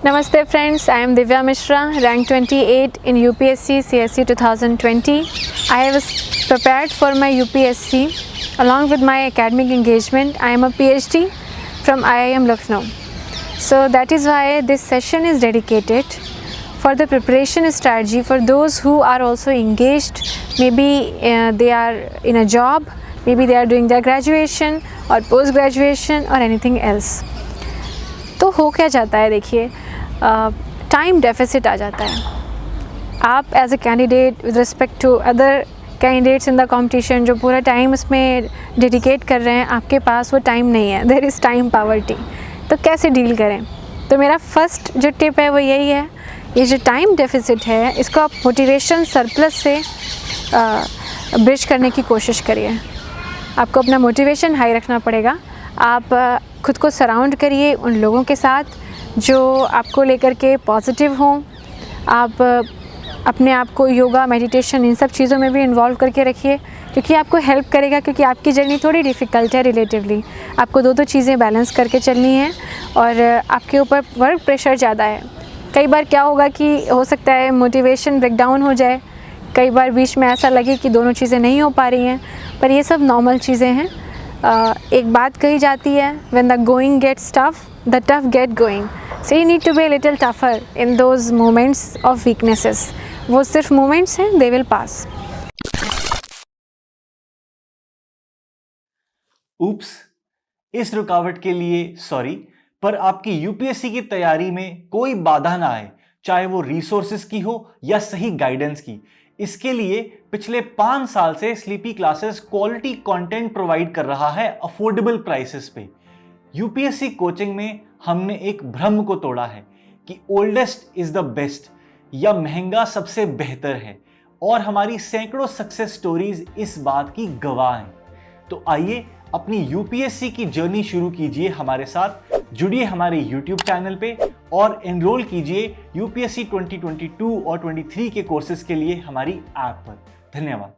Namaste friends, I am Divya Mishra, rank 28 in UPSC CSE 2020. I have prepared for my UPSC along with my academic engagement. I am a PhD from IIM Lucknow. So that is why this session is dedicated for the preparation strategy for those who are also engaged. Maybe they are in a job, maybe they are doing their graduation or post graduation or anything else. तो हो क्या जाता है, देखिए time deficit आ जाता है. आप as a candidate with respect to other candidates in the competition जो पूरा टाइम उसमें डेडिकेट कर रहे हैं, आपके पास वो टाइम नहीं है. There is time poverty. तो कैसे डील करें? तो मेरा फर्स्ट जो टिप है वो यही है, ये जो टाइम डेफिसिट है इसको आप मोटिवेशन सरप्लस से ब्रिज करने की कोशिश करिए. आपको अपना मोटिवेशन हाई रखना पड़ेगा. आप खुद को सराउंड करिए उन लोगों के साथ जो आपको लेकर के पॉजिटिव हों. आप अपने आप को योगा, मेडिटेशन, इन सब चीज़ों में भी इन्वॉल्व करके रखिए, क्योंकि आपको हेल्प करेगा. क्योंकि आपकी जर्नी थोड़ी डिफ़िकल्ट है रिलेटिवली. आपको दो चीज़ें बैलेंस करके चलनी है और आपके ऊपर वर्क प्रेशर ज़्यादा है. कई बार क्या होगा कि हो सकता है मोटिवेशन ब्रेकडाउन हो जाए, कई बार बीच में ऐसा लगे कि दोनों चीज़ें नहीं हो पा रही हैं, पर ये सब नॉर्मल चीज़ें हैं. एक बात कही जाती है, when the going gets tough, the tough get going. So you need to be a little tougher in those moments of weaknesses. वो सिर्फ moments हैं, they will pass. Oops, इस रुकावट के लिए सॉरी, पर आपकी यूपीएससी की तैयारी में कोई बाधा ना आए, चाहे वो रिसोर्सेज की हो या सही गाइडेंस की. इसके लिए पिछले 5 साल से sleepy classes quality content provide कर रहा है अफोर्डेबल प्राइसेस पे. यूपीएससी कोचिंग में हमने एक भ्रम को तोड़ा है कि ओल्डेस्ट इज द बेस्ट या महंगा सबसे बेहतर है, और हमारी सैकड़ों सक्सेस स्टोरीज इस बात की गवाह हैं. तो आइए अपनी यूपीएससी की जर्नी शुरू कीजिए हमारे साथ. जुड़िए हमारे यूट्यूब चैनल पे और एनरोल कीजिए यूपीएससी 2022 और 23 के कोर्सेज के लिए हमारी ऐप पर. धन्यवाद.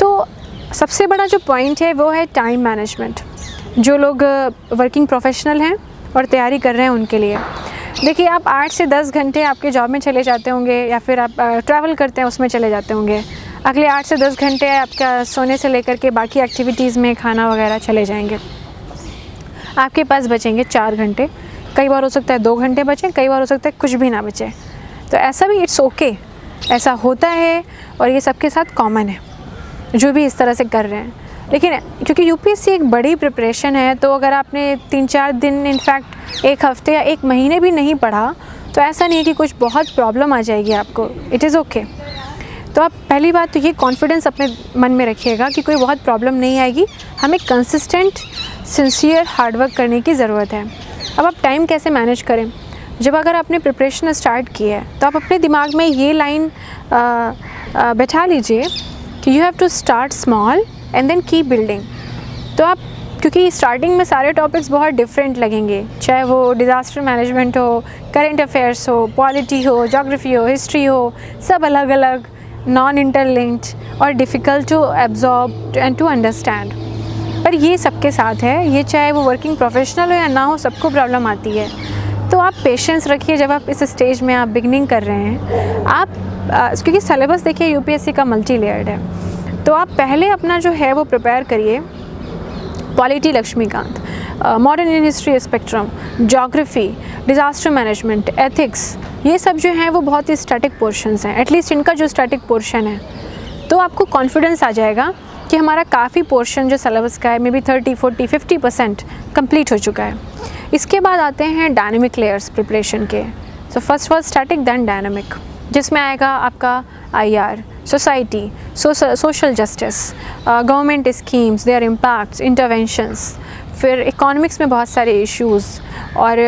तो सबसे बड़ा जो पॉइंट है वो है टाइम मैनेजमेंट. जो लोग वर्किंग प्रोफेशनल हैं और तैयारी कर रहे हैं उनके लिए, देखिए आप 8 से 10 घंटे आपके जॉब में चले जाते होंगे या फिर आप ट्रैवल करते हैं उसमें चले जाते होंगे. अगले 8 से 10 घंटे आपका सोने से लेकर के बाकी एक्टिविटीज़ में, खाना वगैरह चले जाएंगे. आपके पास बचेंगे 4 घंटे. कई बार हो सकता है 2 घंटे बचें, कई बार हो सकता है कुछ भी ना बचे. तो ऐसा भी इट्स ओके, ऐसा होता है और ये सबके साथ कॉमन है जो भी इस तरह से कर रहे हैं. लेकिन क्योंकि यूपीएससी एक बड़ी प्रिपरेशन है, तो अगर आपने 3-4 दिन, इनफैक्ट 1 हफ्ते या 1 महीने भी नहीं पढ़ा, तो ऐसा नहीं है कि कुछ बहुत प्रॉब्लम आ जाएगी आपको. It is okay. तो आप पहली बात तो ये कॉन्फिडेंस अपने मन में रखिएगा कि कोई बहुत प्रॉब्लम नहीं आएगी. हमें कंसिस्टेंट, सिंसियर हार्डवर्क करने की ज़रूरत है. अब आप टाइम कैसे मैनेज करें? जब अगर आपने प्रिपरेशन स्टार्ट की है तो आप अपने दिमाग में ये लाइन बैठा लीजिए कि you have to start small and then keep building. तो आप, क्योंकि स्टार्टिंग में सारे टॉपिक्स बहुत डिफरेंट लगेंगे, चाहे वो डिज़ास्टर मैनेजमेंट हो, करेंट अफेयर्स हो, पॉलिटी हो, ज्योग्राफी हो, हिस्ट्री हो, सब अलग अलग, नॉन इंटरलिंक्ड और difficult to absorb and to understand. पर ये सबके साथ है, ये चाहे वो वर्किंग प्रोफेशनल हो या ना हो, सबको प्रॉब्लम आती है. तो आप पेशेंस रखिए. जब आप इस स्टेज में आप बिगनिंग कर रहे हैं, आप क्योंकि सिलेबस देखिए यूपीएससी का मल्टी लेयर्ड है, तो आप पहले अपना जो है वो प्रिपेयर करिए. Polity Laxmikanth, modern in history spectrum, geography, disaster management, ethics, ये सब जो हैं वो बहुत ही स्टैटिक पोर्शंस हैं. एटलीस्ट इनका जो स्टैटिक पोर्शन है, तो आपको कॉन्फिडेंस आ जाएगा कि हमारा काफ़ी पोर्शन जो सिलेबस का है, मे बी 30, 40, 50% कंप्लीट हो चुका है. इसके बाद आते हैं डायनेमिक लेयर्स प्रिपरेशन के. So first was static, then dynamic, जिसमें आएगा आपका IR, society, social justice, government schemes, their impacts, interventions, फिर इकोनॉमिक्स में बहुत सारे इश्यूज़, और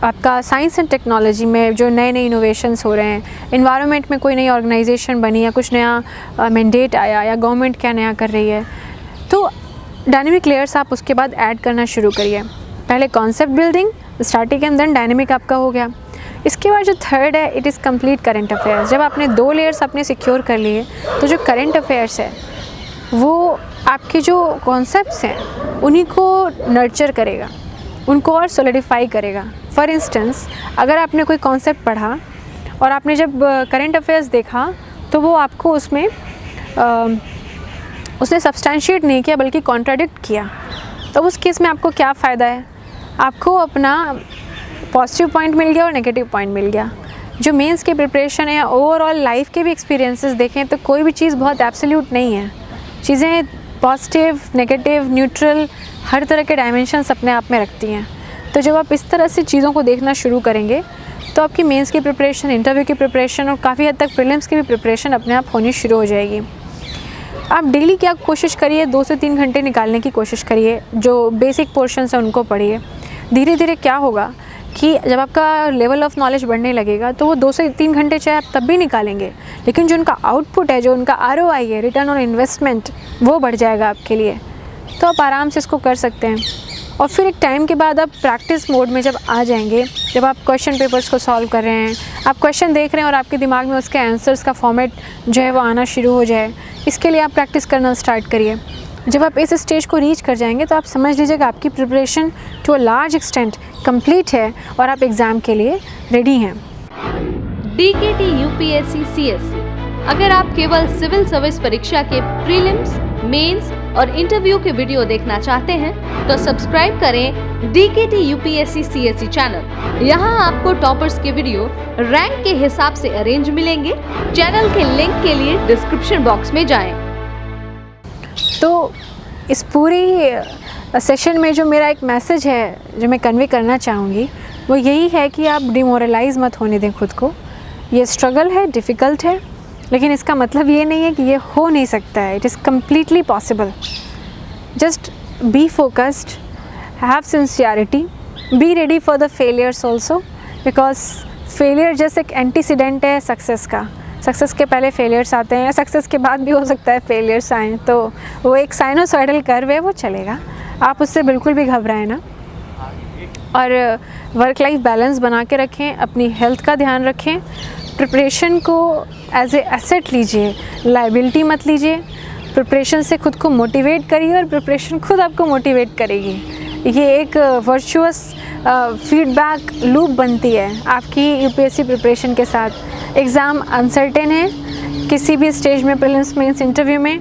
आपका साइंस एंड टेक्नोलॉजी में जो नए नए इनोवेशंस हो रहे हैं, इन्वायरमेंट में कोई नई ऑर्गेनाइजेशन बनी या कुछ नया मैंडेट आया या गवर्नमेंट क्या नया कर रही है, तो डायनेमिक लेयर्स आप उसके बाद ऐड करना शुरू करिए. पहले concept building, static and then dynamic आपका हो गया. इसके बाद जो थर्ड है, it is complete current affairs. जब आपने 2 लेयर्स अपने सिक्योर कर लिए, तो जो करंट अफेयर्स है वो आपके जो कॉन्सेप्ट्स हैं उन्हीं को नर्चर करेगा. उनको और सॉलिडिफाई करेगा। फॉर इंस्टेंस, अगर आपने कोई कॉन्सेप्ट पढ़ा और आपने जब करंट अफेयर्स देखा तो वो आपको उसमें उसने सब्सटैंशिएट नहीं किया बल्कि कॉन्ट्राडिक्ट किया, तो उस केस में आपको क्या फ़ायदा है? आपको अपना पॉजिटिव पॉइंट मिल गया और नेगेटिव पॉइंट मिल गया। जो मेंस की प्रिपरेशन है, ओवरऑल लाइफ के भी एक्सपीरियंसेस देखें तो कोई भी चीज़ बहुत एब्सोल्यूट नहीं है। चीज़ें पॉजिटिव, नेगेटिव, न्यूट्रल, हर तरह के डायमेंशंस अपने आप में रखती हैं। तो जब आप इस तरह से चीज़ों को देखना शुरू करेंगे तो आपकी मेंस की प्रिपरेशन, इंटरव्यू की प्रिपरेशन और काफ़ी हद तक प्रीलिम्स की भी प्रिपरेशन अपने आप होनी शुरू हो जाएगी। आप डेली क्या कोशिश करिए, 2 से 3 घंटे निकालने की कोशिश करिए। जो बेसिक पोर्शंस हैं उनको पढ़िए। धीरे धीरे क्या होगा कि जब आपका लेवल ऑफ नॉलेज बढ़ने लगेगा तो वो 2 से 3 घंटे चाहे आप तब भी निकालेंगे, लेकिन जो उनका आउटपुट है, जो उनका ROI है, रिटर्न ऑन इन्वेस्टमेंट, वो बढ़ जाएगा आपके लिए। तो आप आराम से इसको कर सकते हैं। और फिर एक टाइम के बाद आप प्रैक्टिस मोड में जब आ जाएंगे, जब आप क्वेश्चन पेपर्स को सॉल्व कर रहे हैं, आप क्वेश्चन देख रहे हैं और आपके दिमाग में उसके आंसर्स का फॉर्मेट जो है वो आना शुरू हो जाए, इसके लिए आप प्रैक्टिस करना स्टार्ट करिए। जब आप इस स्टेज को रीच कर जाएंगे तो आप समझ लीजिएगा आपकी preparation to a large extent complete है और आप एग्ज़ाम के लिए रेडी हैं। DKT UPSC CSC। अगर आप केवल सिविल सर्विस परीक्षा के प्रीलिम्स, मेंस और इंटरव्यू के वीडियो देखना चाहते हैं तो सब्सक्राइब करें DKT UPSC CSC चैनल। यहाँ आपको टॉपर्स के वीडियो रैंक के हिसाब से अरेंज मिलेंगे। चैनल के लिंक के लिए डिस्क्रिप्शन बॉक्स में जाएं। तो इस पूरी सेशन में जो मेरा एक मैसेज है जो मैं कन्वे करना चाहूँगी वो यही है कि आप डिमोरलाइज मत होने दें खुद को। ये स्ट्रगल है, डिफ़िकल्ट है, लेकिन इसका मतलब ये नहीं है कि ये हो नहीं सकता है। It is completely possible. Just be focused, have sincerity, be ready for the failures also, because failure just एक एंटीसीडेंट है सक्सेस का। सक्सेस के पहले फेलियर्स आते हैं, सक्सेस के बाद भी हो सकता है फेलियर्स आएँ, तो वो एक साइनोसॉइडल कर्व है, वो चलेगा। आप उससे बिल्कुल भी घबराएं ना। और वर्क लाइफ बैलेंस बना के रखें, अपनी हेल्थ का ध्यान रखें, प्रिपरेशन को एज ए एसेट लीजिए, लायबिलिटी मत लीजिए। प्रिपरेशन से खुद को मोटिवेट करिए और प्रिपरेशन खुद आपको मोटिवेट करेगी। ये एक वर्चुअस फीडबैक लूप बनती है आपकी UPSC प्रिपरेशन के साथ। एग्ज़ाम अनसर्टेन है, किसी भी स्टेज में, प्रीलिम्स, मेंस, इंटरव्यू में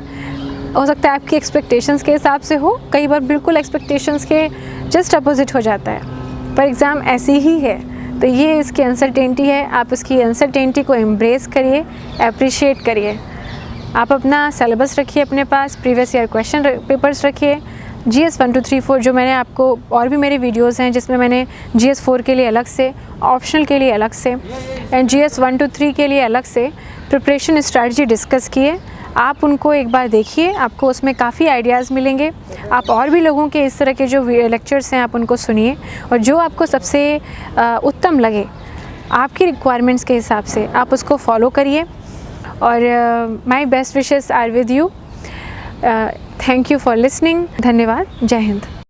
हो सकता है आपकी एक्सपेक्टेशंस के हिसाब से हो, कई बार बिल्कुल एक्सपेक्टेशंस के जस्ट अपोजिट हो जाता है, पर एग्ज़ाम ऐसी ही है। तो ये इसकी अनसर्टेनिटी है, आप उसकी अनसर्टेनिटी को एम्ब्रेस करिए, अप्रिशिएट करिए। आप अपना सिलेबस रखिए अपने पास, प्रीवियस ईयर क्वेश्चन पेपर्स रखिए, GS 1 2 3 4 जो मैंने आपको, और भी मेरे वीडियोस हैं जिसमें मैंने GS 4 के लिए अलग से, ऑप्शनल के लिए अलग से एंड GS 1 2 3 के लिए अलग से प्रिपरेशन स्ट्रैटेजी डिस्कस किए। आप उनको एक बार देखिए, आपको उसमें काफ़ी आइडियाज़ मिलेंगे। आप और भी लोगों के इस तरह के जो लेक्चर्स हैं आप उनको सुनिए, और जो आपको सबसे उत्तम लगे आपकी रिक्वायरमेंट्स के हिसाब से आप उसको फॉलो करिए। और my best wishes are with you. Thank you for listening. धन्यवाद। जय हिंद।